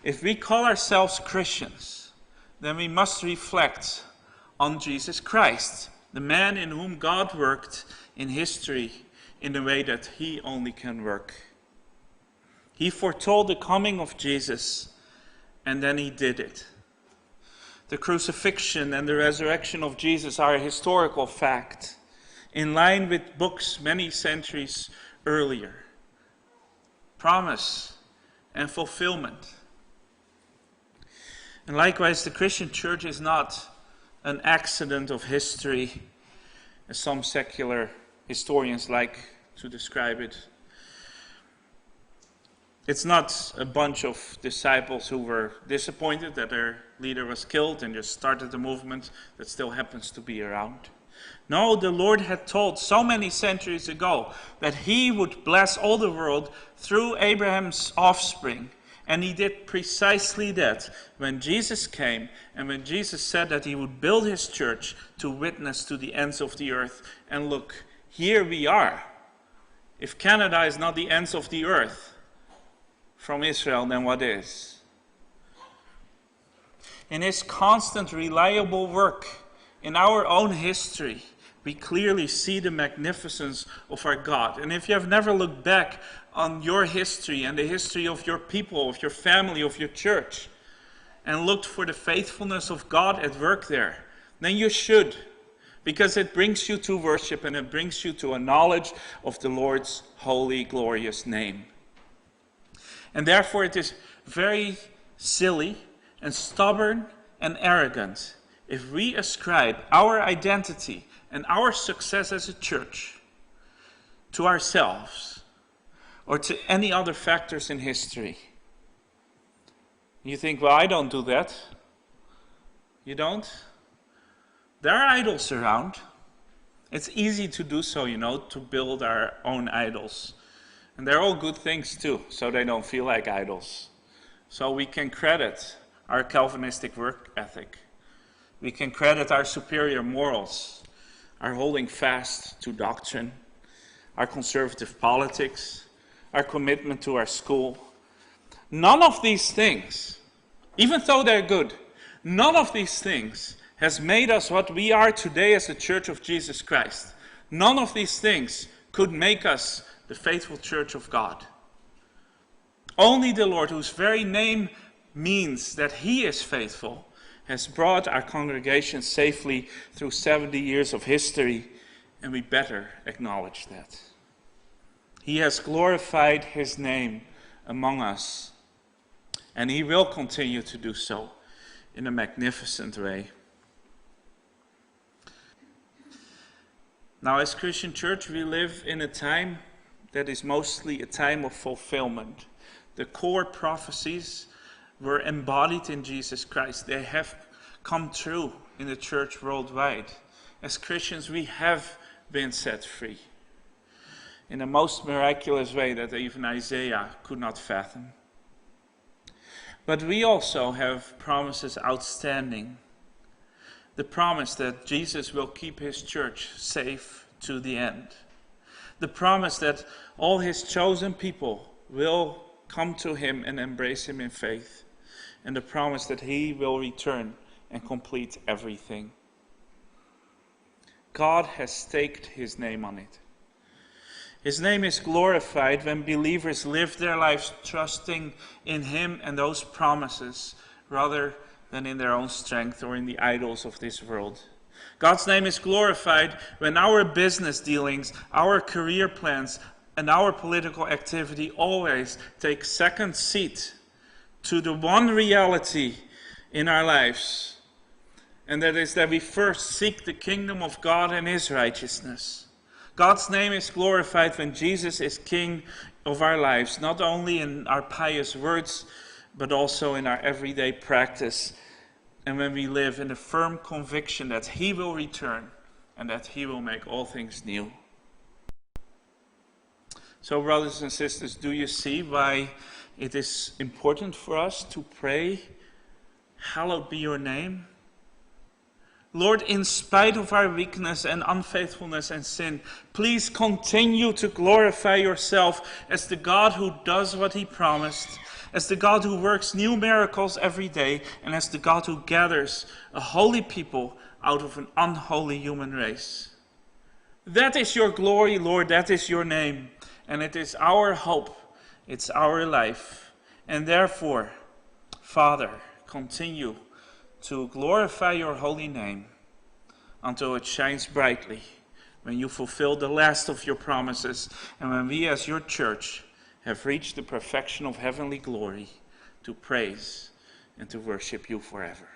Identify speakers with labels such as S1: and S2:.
S1: If we call ourselves Christians, then we must reflect on Jesus Christ, the man in whom God worked in history in the way that he only can work. He foretold the coming of Jesus, and then he did it. The crucifixion and the resurrection of Jesus are a historical fact, in line with books many centuries earlier. Promise and fulfillment. And likewise, the Christian church is not an accident of history, as some secular historians like to describe it. It's not a bunch of disciples who were disappointed that their leader was killed and just started a movement that still happens to be around. No, the Lord had told so many centuries ago that he would bless all the world through Abraham's offspring. And he did precisely that when Jesus came and when Jesus said that he would build his church to witness to the ends of the earth. And look, here we are. If Canada is not the ends of the earth from Israel, then what is? In his constant, reliable work in our own history, we clearly see the magnificence of our God. And if you have never looked back on your history and the history of your people, of your family, of your church, and looked for the faithfulness of God at work there, then you should, because it brings you to worship and it brings you to a knowledge of the Lord's holy, glorious name. And therefore it is very silly and stubborn and arrogant if we ascribe our identity and our success as a church to ourselves or to any other factors in history. You think, well, I don't do that. You don't? There are idols around. It's easy to do so, to build our own idols. And they're all good things too, so they don't feel like idols. So we can credit our Calvinistic work ethic. We can credit our superior morals, our holding fast to doctrine, our conservative politics, our commitment to our school. None of these things, even though they're good, none of these things has made us what we are today as the Church of Jesus Christ. None of these things could make us the faithful church of God. Only the Lord, whose very name means that he is faithful, has brought our congregation safely through 70 years of history, and we better acknowledge that. He has glorified his name among us, and he will continue to do so in a magnificent way. Now, as Christian Church, we live in a time that is mostly a time of fulfillment. The core prophecies were embodied in Jesus Christ. They have come true in the church worldwide. As Christians, we have been set free in a most miraculous way that even Isaiah could not fathom. But we also have promises outstanding. The promise that Jesus will keep his church safe to the end. The promise that all his chosen people will come to him and embrace him in faith. And the promise that he will return and complete everything. God has staked his name on it. His name is glorified when believers live their lives trusting in him and those promises rather than in their own strength or in the idols of this world. God's name is glorified when our business dealings, our career plans, and our political activity always take second seat to the one reality in our lives. And that is that we first seek the kingdom of God and his righteousness. God's name is glorified when Jesus is King of our lives, not only in our pious words, but also in our everyday practice. And when we live in the firm conviction that he will return and that he will make all things new. So, brothers and sisters, do you see why it is important for us to pray, "Hallowed be your name"? Lord, in spite of our weakness and unfaithfulness and sin, please continue to glorify yourself as the God who does what he promised as the God who works new miracles every day, and as the God who gathers a holy people out of an unholy human race. That is your glory, Lord, that is your name, and it is our hope, it's our life. And therefore, Father, continue to glorify your holy name until it shines brightly, when you fulfill the last of your promises, and when we as your church have reached the perfection of heavenly glory to praise and to worship you forever.